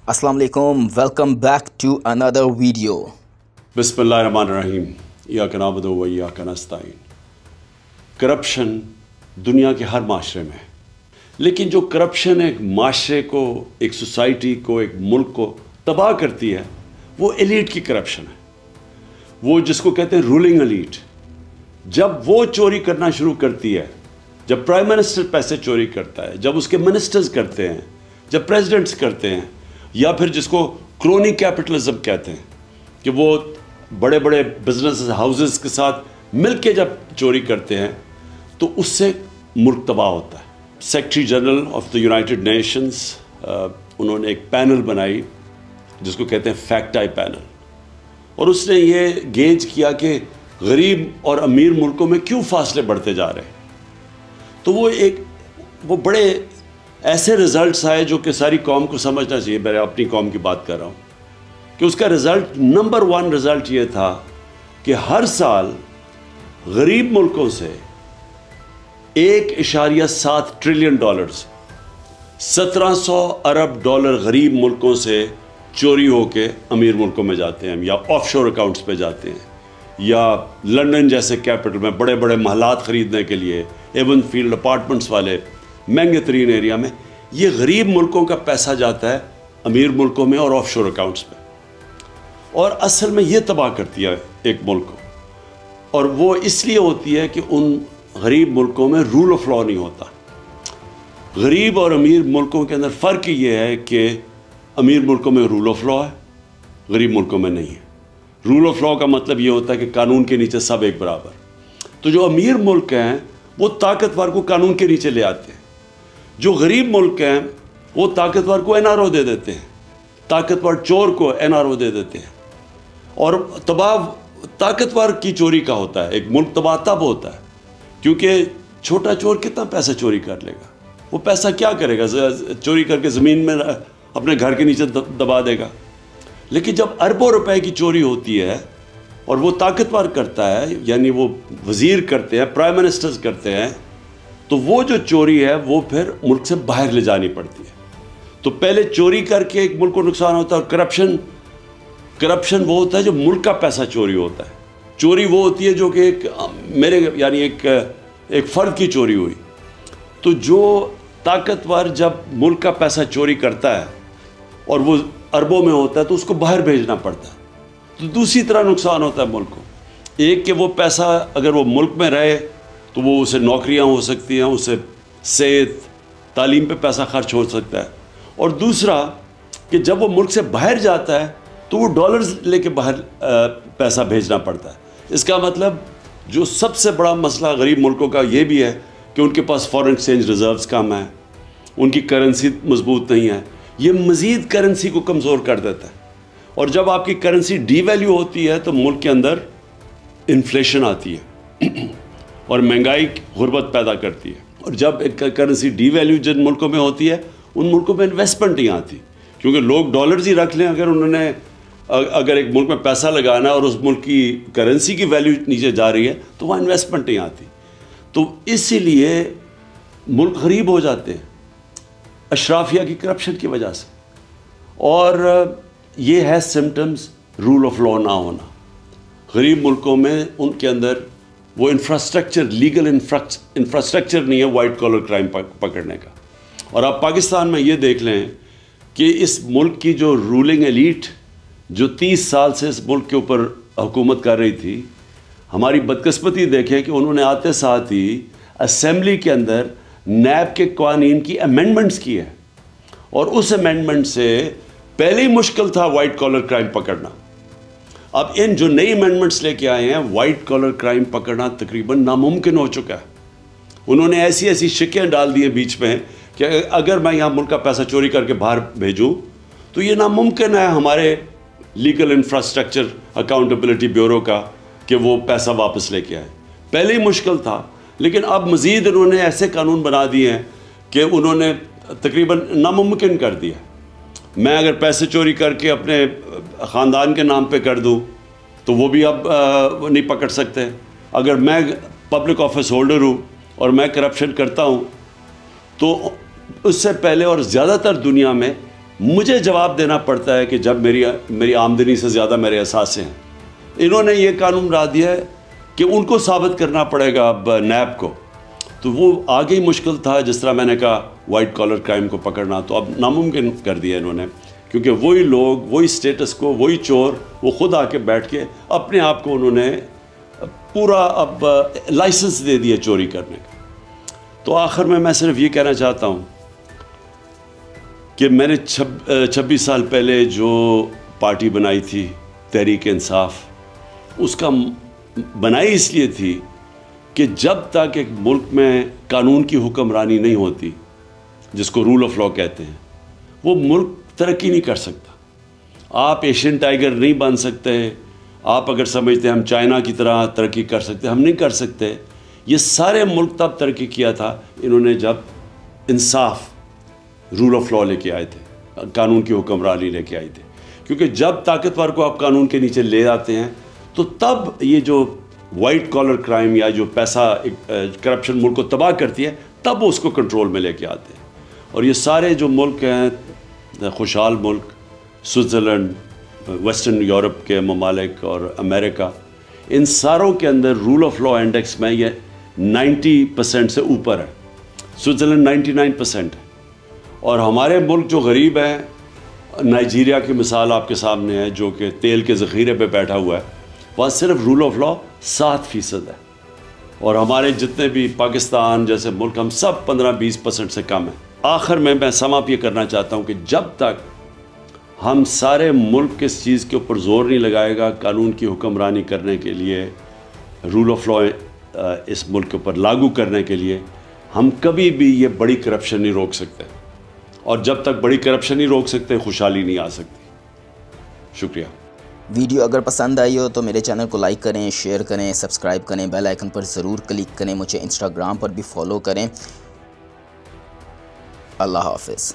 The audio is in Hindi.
Assalamu alaikum, welcome back to another video. बिस्मिल्लाहिर्रहमानिर्रहीम इय्याका नअबुदु व इय्याका नस्तईन। करप्शन दुनिया के हर माशरे में है, लेकिन जो करप्शन एक माशरे को, एक सोसाइटी को, एक मुल्क को तबाह करती है वो एलीट की करप्शन है। वो जिसको कहते हैं रूलिंग एलीट। जब वो चोरी करना शुरू करती है, जब प्राइम मिनिस्टर पैसे चोरी करता है, जब उसके मिनिस्टर्स करते हैं, जब प्रेसिडेंट्स करते हैं, या फिर जिसको क्रोनी कैपिटलिज्म कहते हैं कि वो बड़े बड़े बिजनेस हाउसेस के साथ मिलके जब चोरी करते हैं, तो उससे मुल्क तबाह होता है। Secretary general of the United Nations उन्होंने एक पैनल बनाई जिसको कहते हैं फैक्ट आई पैनल, और उसने ये गेज किया कि गरीब और अमीर मुल्कों में क्यों फासले बढ़ते जा रहे हैं। तो वो बड़े ऐसे रिजल्ट्स आए जो कि सारी कौम को समझना चाहिए। मैं अपनी कौम की बात कर रहा हूँ कि उसका रिज़ल्ट नंबर 1 रिज़ल्ट ये था कि हर साल गरीब मुल्कों से 1.7 ट्रिलियन डॉलर्स, 1700 अरब डॉलर गरीब मुल्कों से चोरी होके अमीर मुल्कों में जाते हैं, या ऑफशोर अकाउंट्स पे जाते हैं, या लंदन जैसे कैपिटल में बड़े बड़े महलात ख़रीदने के लिए, एवन फील्ड अपार्टमेंट्स वाले महंगे तरीन एरिया में, ये गरीब मुल्कों का पैसा जाता है अमीर मुल्कों में और ऑफशोर अकाउंट्स में, और असल में ये तबाह करती है एक मुल्क को। और वो इसलिए होती है कि उन गरीब मुल्कों में रूल ऑफ लॉ नहीं होता। गरीब और अमीर मुल्कों के अंदर फ़र्क ये है कि अमीर मुल्कों में रूल ऑफ लॉ है, गरीब मुल्कों में नहीं है। रूल ऑफ लॉ का मतलब ये होता है कि कानून के नीचे सब एक बराबर। तो जो अमीर मुल्क हैं वो ताकतवर को कानून के नीचे ले आते हैं, जो गरीब मुल्क हैं वो ताकतवर को एनआरओ दे देते हैं, ताकतवर चोर को एनआरओ दे देते हैं। और तबाह ताकतवर की चोरी का होता है। एक मुल्क तबाह तब होता है क्योंकि छोटा चोर कितना पैसा चोरी कर लेगा, वो पैसा क्या करेगा, चोरी करके ज़मीन में अपने घर के नीचे दबा देगा। लेकिन जब अरबों रुपए की चोरी होती है और वो ताकतवर करता है, यानी वो वज़ीर करते हैं, प्राइम मिनिस्टर्स करते हैं, तो वो जो चोरी है वो फिर मुल्क से बाहर ले जानी पड़ती है। तो पहले चोरी करके एक मुल्क को नुकसान होता है। और करप्शन वो होता है जो मुल्क का पैसा चोरी होता है। चोरी वो होती है जो कि एक फ़र्द की चोरी हुई। तो जो ताकतवर जब मुल्क का पैसा चोरी करता है और वो अरबों में होता है तो उसको बाहर भेजना पड़ता है, तो दूसरी तरह नुकसान होता है मुल्क को। एक कि वो पैसा अगर वो मुल्क में रहे तो वो उसे नौकरियां हो सकती हैं, उसे सेहत तालीम पे पैसा खर्च हो सकता है। और दूसरा कि जब वो मुल्क से बाहर जाता है तो वो डॉलर्स लेके बाहर पैसा भेजना पड़ता है। इसका मतलब जो सबसे बड़ा मसला गरीब मुल्कों का ये भी है कि उनके पास फॉरेन एक्सचेंज रिजर्व्स कम है, उनकी करेंसी मजबूत नहीं है। ये मज़ीद करेंसी को कमज़ोर कर देता है, और जब आपकी करेंसी डीवैल्यू होती है तो मुल्क के अंदर इन्फ्लेशन आती है और महंगाई गुर्बत पैदा करती है। और जब एक करेंसी डीवैल्यू जिन मुल्कों में होती है उन मुल्कों में इन्वेस्टमेंट नहीं आती, क्योंकि लोग डॉलर्स ही रख लें। अगर एक मुल्क में पैसा लगाना और उस मुल्क की करेंसी की वैल्यू नीचे जा रही है तो वहाँ इन्वेस्टमेंट नहीं आती। तो इसीलिए मुल्क गरीब हो जाते हैं अशराफिया की करप्शन की वजह से। और ये है सिम्टम्स रूल ऑफ लॉ ना होना। गरीब मुल्कों में उनके अंदर वो इंफ्रास्ट्रक्चर, लीगल इंफ्रास्ट्रक्चर नहीं है वाइट कॉलर क्राइम पकड़ने का। और आप पाकिस्तान में ये देख लें कि इस मुल्क की जो रूलिंग एलीट जो 30 साल से इस मुल्क के ऊपर हुकूमत कर रही थी, हमारी बदकिस्मती देखें कि उन्होंने आते साथ ही असेंबली के अंदर नैब के कानून की अमेंडमेंट्स की है, और उस अमेंडमेंट से पहले ही मुश्किल था वाइट कॉलर क्राइम पकड़ना। अब इन जो नई अमेंडमेंट्स लेके आए हैं, वाइट कॉलर क्राइम पकड़ना तकरीबन नामुमकिन हो चुका है। उन्होंने ऐसी ऐसी शिकें डाल दी हैं बीच में कि अगर मैं यहाँ मुल्क का पैसा चोरी करके बाहर भेजूँ तो ये नामुमकिन है हमारे लीगल इंफ्रास्ट्रक्चर अकाउंटेबिलिटी ब्यूरो का कि वो पैसा वापस लेके आए। पहले ही मुश्किल था, लेकिन अब मज़ीद उन्होंने ऐसे कानून बना दिए हैं कि उन्होंने तकरीबन नामुमकिन कर दिया। मैं अगर पैसे चोरी करके अपने ख़ानदान के नाम पे कर दूं तो वो भी अब नहीं पकड़ सकते। अगर मैं पब्लिक ऑफिस होल्डर हूँ और मैं करप्शन करता हूँ तो उससे पहले और ज़्यादातर दुनिया में मुझे जवाब देना पड़ता है कि जब मेरी आमदनी से ज़्यादा मेरे असासे हैं। इन्होंने ये कानून ला दिया है कि उनको साबित करना पड़ेगा अब नैब को, तो वो आगे ही मुश्किल था। जिस तरह मैंने कहा वाइट कॉलर क्राइम को पकड़ना, तो अब नामुमकिन कर दिया इन्होंने, क्योंकि वही लोग, वही स्टेटस को, वही चोर, वो खुद आके बैठ के अपने आप को उन्होंने पूरा अब लाइसेंस दे दिया चोरी करने का। तो आखिर में मैं सिर्फ ये कहना चाहता हूँ कि मैंने 26 साल पहले जो पार्टी बनाई थी तहरीक इंसाफ, उसका बनाई इसलिए थी कि जब तक एक मुल्क में कानून की हुक्मरानी नहीं होती, जिसको रूल ऑफ लॉ कहते हैं, वो मुल्क तरक्की नहीं कर सकता। आप एशियन टाइगर नहीं बन सकते। आप अगर समझते हैं हम चाइना की तरह तरक्की कर सकते, हम नहीं कर सकते। ये सारे मुल्क तब तरक्की किया था इन्होंने जब इंसाफ, रूल ऑफ लॉ लेके आए थे, कानून की हुक्मरानी लेके आए थे। क्योंकि जब ताकतवर को आप कानून के नीचे ले आते हैं, तो तब ये जो वाइट कॉलर क्राइम या जो पैसा करप्शन मुल्क को तबाह करती है, तब वो उसको कंट्रोल में लेके आते हैं। और ये सारे जो मुल्क हैं, खुशहाल मुल्क, स्विट्ज़रलैंड, वेस्टर्न यूरोप के ममालिक और अमेरिका, इन सारों के अंदर रूल ऑफ लॉ इंडेक्स में ये 90% से ऊपर है। स्विट्ज़रलैंड 99% है। और हमारे मुल्क जो गरीब हैं, नाइजीरिया की मिसाल आपके सामने है, जो कि तेल के ज़ख़ीरे पे बैठा हुआ है, वहाँ सिर्फ रूल ऑफ लॉ 7% है। और हमारे जितने भी पाकिस्तान जैसे मुल्क, हम सब 15-20% से कम हैं। आखिर में मैं सम अप ये करना चाहता हूँ कि जब तक हम सारे मुल्क इस चीज़ के ऊपर ज़ोर नहीं लगाएगा कानून की हुक्मरानी करने के लिए, रूल ऑफ लॉ इस मुल्क के ऊपर लागू करने के लिए, हम कभी भी ये बड़ी करप्शन नहीं रोक सकते। और जब तक बड़ी करप्शन नहीं रोक सकते, खुशहाली नहीं आ सकती। शुक्रिया। वीडियो अगर पसंद आई हो तो मेरे चैनल को लाइक करें, शेयर करें, सब्सक्राइब करें, बेल आइकन पर ज़रूर क्लिक करें। मुझे इंस्टाग्राम पर भी फॉलो करें। अल्लाह हाफ़िज़।